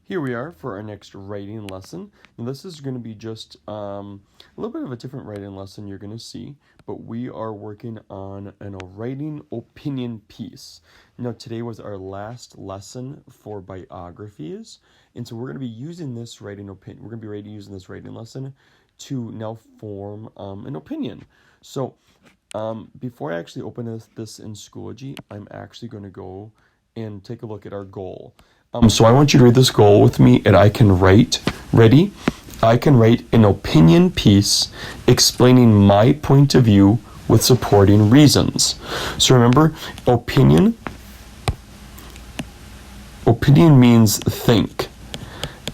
Here we are for our next writing lesson. Now this is going to be just a little bit of a different writing lesson you're going to see, but we are working on a writing opinion piece. Now today was our last lesson for biographies, and so we're going to be using this writing opinion. We're going to be using this writing lesson to now form an opinion. So before I actually open this in Schoology, I'm actually going to go and take a look at our goal. So I want you to read this goal with me, and I can write, ready? I can write an opinion piece explaining my point of view with supporting reasons. So remember, opinion means think.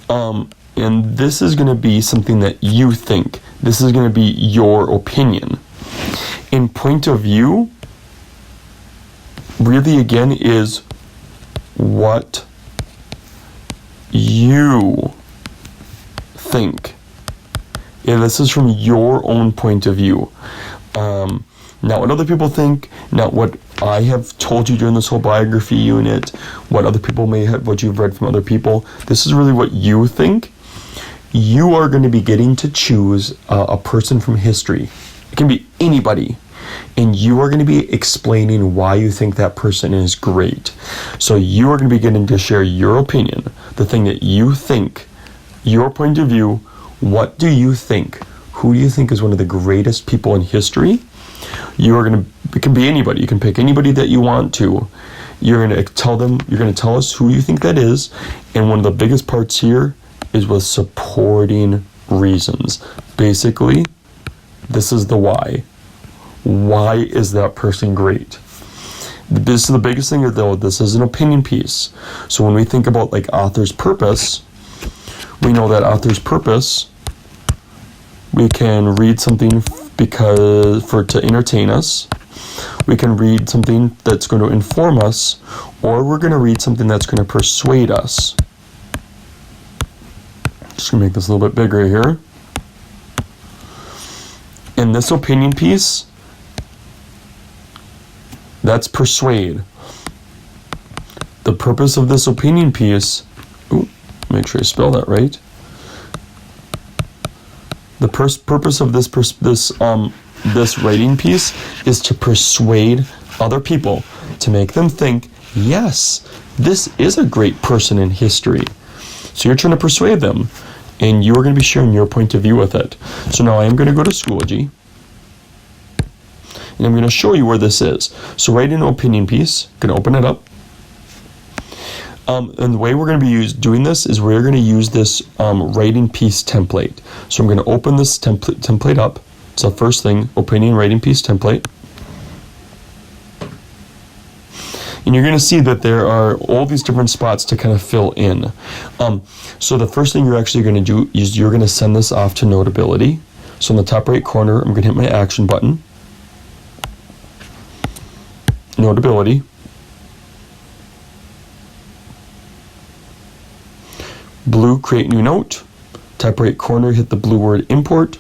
And this is going to be something that you think. This is going to be your opinion. And point of view, really again, is what you think. And this is from your own point of view. Not what other people think, not what I have told you during this whole biography unit, what other people may have, what you've read from other people. This is really what you think. You are going to be getting to choose a person from history. It can be anybody. And you are going to be explaining why you think that person is great. So you are going to be getting to share your opinion, the thing that you think, your point of view. What do you think? Who do you think is one of the greatest people in history? You are going to, it can be anybody. You can pick anybody that you want to. You're going to tell them, you're going to tell us who you think that is. And one of the biggest parts here is with supporting reasons. Basically, this is the why. Why is that person great? This is the biggest thing, though. This is an opinion piece. So when we think about like author's purpose, we know that author's purpose, we can read something to entertain us. We can read something that's going to inform us, or we're going to read something that's going to persuade us. Just going to make this a little bit bigger here. In this opinion piece, that's persuade. The purpose of this opinion piece, make sure I spell that right. The purpose of this writing piece is to persuade other people, to make them think, yes, this is a great person in history. So you're trying to persuade them, and you are going to be sharing your point of view with it. So now I am going to go to Schoology, and I'm going to show you where this is. So write an opinion piece. I'm going to open it up. And the way we're going to be doing this is we're going to use this writing piece template. So I'm going to open this template up. It's the first thing, opinion writing piece template. And you're going to see that there are all these different spots to kind of fill in. So the first thing you're actually going to do is you're going to send this off to Notability. So in the top right corner, I'm going to hit my action button. Notability. Blue, create new note. Top right corner, hit the blue word import.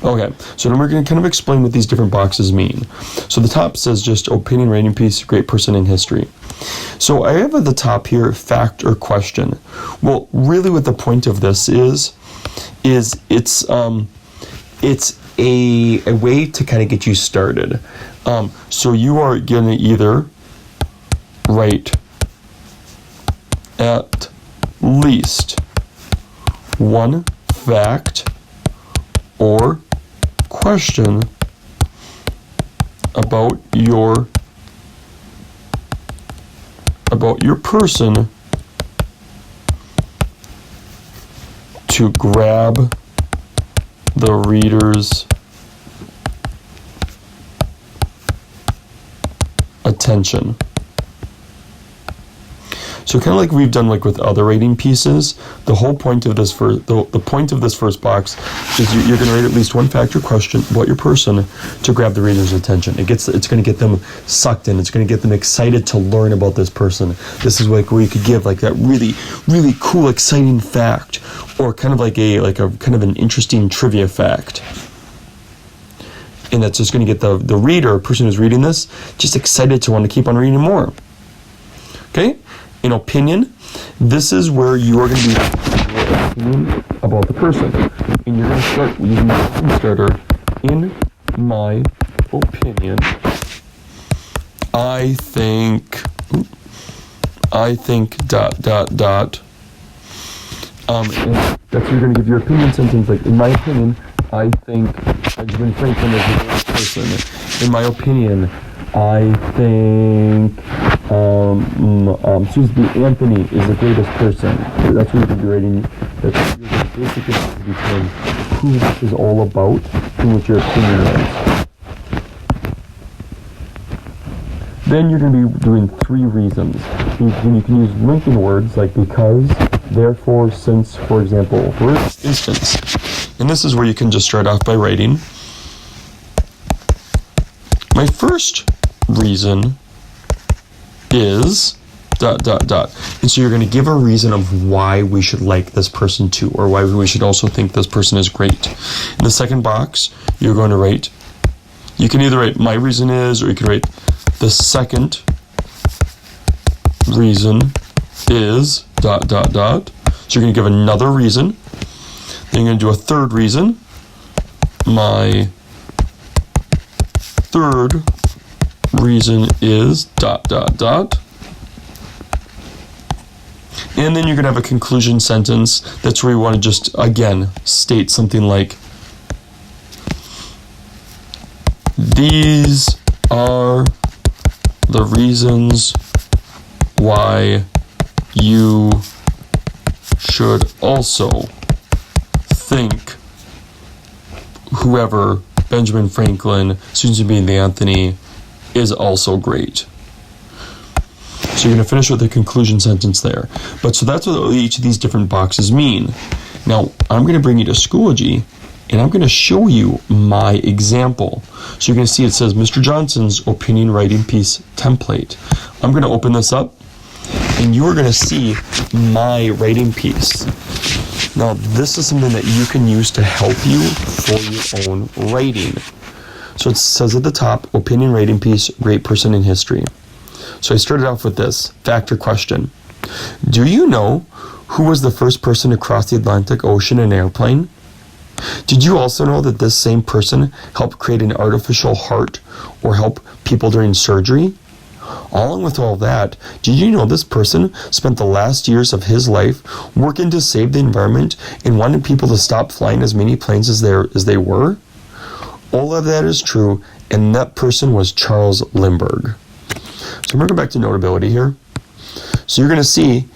Okay, so then we're going to kind of explain what these different boxes mean. So the top says just opinion writing piece, great person in history. So I have at the top here, fact or question. Well, really what the point of this is it's a way to kind of get you started. So you are going to either write at least one fact or question about your person to grab the reader's attention. So kind of like we've done like with other writing pieces, the whole point of this the point of this first box is you're going to write at least one fact or question about your person to grab the reader's attention. It's going to get them sucked in. It's going to get them excited to learn about this person. This is like where you could give like that really, really cool, exciting fact, or kind of like a kind of an interesting trivia fact. And that's just going to get the reader, person who's reading this, just excited to want to keep on reading more. Okay? in opinion, this is where you are going to be your opinion about the person. And you're going to start using the sentence starter. In my opinion, I think dot. And that's where you're going to give your opinion sentence. Like, in my opinion, I think Benjamin Franklin is the greatest person. In my opinion, I think Susan B. Anthony is the greatest person. That's what you're going to be writing. That's what you're basically going to be telling who this is all about and what your opinion is. Then you're going to be doing 3 reasons. You can use linking words like because, therefore, since, for example, for instance. And this is where you can just start off by writing, my first reason is ... And so you're going to give a reason of why we should like this person too, or why we should also think this person is great. In the second box, you're going to write, you can either write my reason is, or you can write the second reason is ... So you're going to give another reason. Then you're going to do a third reason. My third reason is ... And then you're going to have a conclusion sentence. That's where you want to just, again, state something like, these are the reasons why you should also think whoever, Benjamin Franklin, Susan B. Anthony, is also great. So you're going to finish with a conclusion sentence there. But so that's what each of these different boxes mean. Now, I'm going to bring you to Schoology, and I'm going to show you my example. So you're going to see it says Mr. Johnson's opinion writing piece template. I'm going to open this up, and you're going to see my writing piece. Now, this is something that you can use to help you for your own writing. So it says at the top, opinion writing piece, great person in history. So I started off with this factor question. Do you know who was the first person to cross the Atlantic Ocean in an airplane? Did you also know that this same person helped create an artificial heart or help people during surgery? Along with all that, did you know this person spent the last years of his life working to save the environment and wanting people to stop flying as many planes as they were? All of that is true, and that person was Charles Lindbergh. So I'm going to go back to notability here. So you're going to see,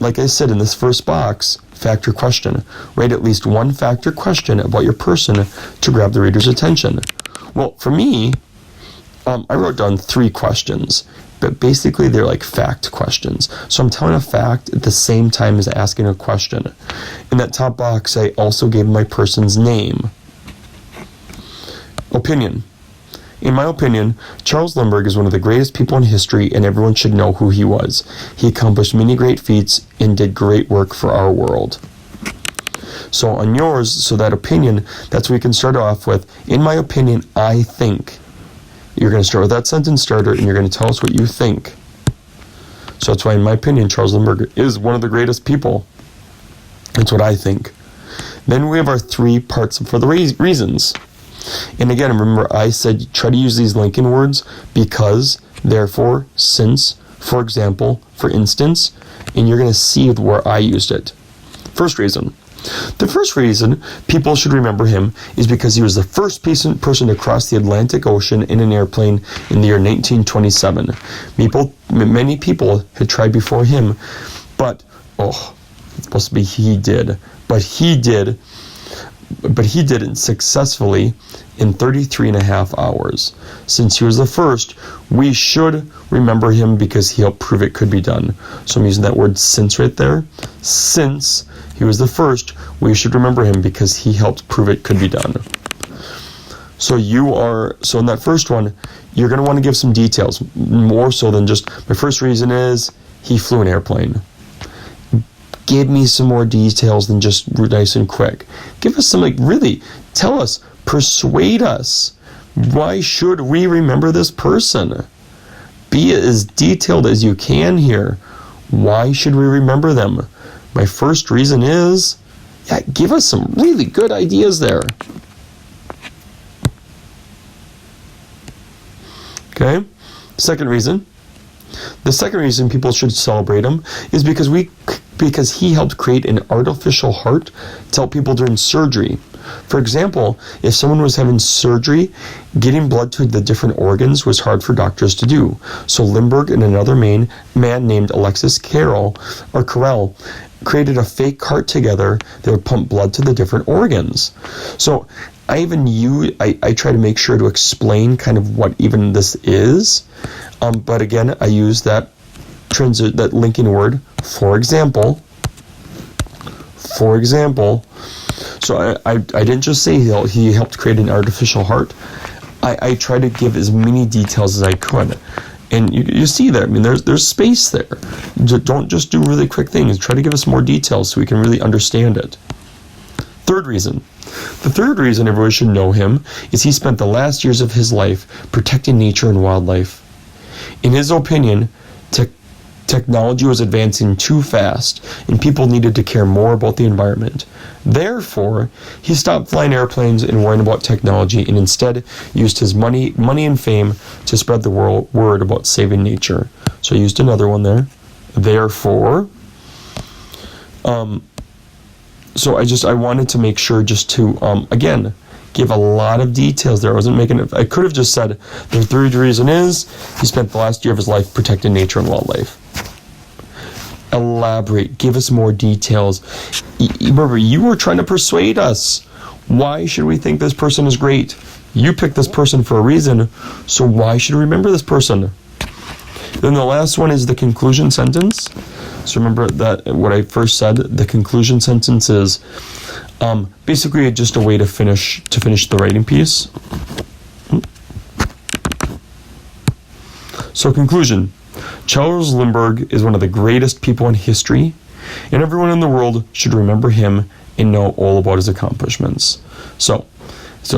like I said in this first box, factor question. Write at least one factor question about your person to grab the reader's attention. Well, for me, I wrote down 3 questions, but basically they're like fact questions. So I'm telling a fact at the same time as asking a question. In that top box, I also gave my person's name. Opinion. In my opinion, Charles Lindbergh is one of the greatest people in history, and everyone should know who he was. He accomplished many great feats and did great work for our world. So on yours, so that opinion, that's what we can start off with. In my opinion, I think. You're going to start with that sentence starter, and you're going to tell us what you think. So that's why, in my opinion, Charles Lindbergh is one of the greatest people. That's what I think. Then we have our 3 parts for the reasons. And again, remember I said try to use these linking words, because, therefore, since, for example, for instance, and you're going to see where I used it. First reason. The first reason people should remember him is because he was the first person to cross the Atlantic Ocean in an airplane in the year 1927. Many people had tried before him, but, it's supposed to be he did, but he did it successfully in 33 and a half hours. Since he was the first, we should remember him because he helped prove it could be done. So I'm using that word since right there. Since he was the first, we should remember him because he helped prove it could be done. So in that first one, you're going to want to give some details, more so than just, my first reason is he flew an airplane. Give me some more details than just nice and quick. Give us some, really, tell us, persuade us. Why should we remember this person? Be as detailed as you can here. Why should we remember them? My first reason is, give us some really good ideas there. Okay? Second reason. The second reason people should celebrate him is because he helped create an artificial heart to help people during surgery. For example, if someone was having surgery, getting blood to the different organs was hard for doctors to do. So Lindbergh and another man named Alexis Carrel created a fake heart together that would pump blood to the different organs. So I try to make sure to explain kind of what even this is. But again, I use that linking word, for example. For example. So I didn't just say he helped create an artificial heart. I try to give as many details as I could. And you see there, I mean, there's space there. Don't just do really quick things. Try to give us more details so we can really understand it. Third reason. The third reason everyone should know him is he spent the last years of his life protecting nature and wildlife. In his opinion, technology was advancing too fast, and people needed to care more about the environment. Therefore, he stopped flying airplanes and worrying about technology, and instead used his money and fame to spread the word about saving nature. So I used another one there. Therefore, so I wanted to make sure just to again give a lot of details there. I could have just said the third reason is he spent the last year of his life protecting nature and wildlife. Elaborate, give us more details. Remember, you were trying to persuade us. Why should we think this person is great? You picked this person for a reason, so why should we remember this person? Then the last one is the conclusion sentence. So remember that what I first said, the conclusion sentence is basically just a way to finish the writing piece. So conclusion. Charles Lindbergh is one of the greatest people in history, and everyone in the world should remember him and know all about his accomplishments. So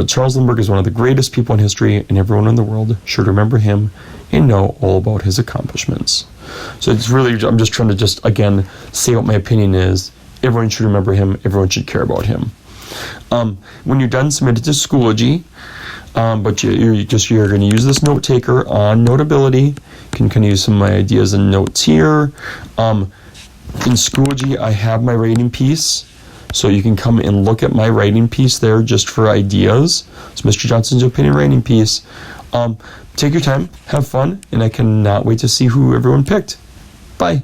Charles Lindbergh is one of the greatest people in history, and everyone in the world should remember him and know all about his accomplishments. So it's really, I'm just trying to again say what my opinion is. Everyone should remember him. Everyone should care about him. When you're done, submit it to Schoology. But you're going to use this note taker on Notability. You can kind of use some of my ideas and notes here. In Schoology, I have my writing piece, so you can come and look at my writing piece there just for ideas. So Mr. Johnson's opinion writing piece. Take your time, have fun, and I cannot wait to see who everyone picked. Bye.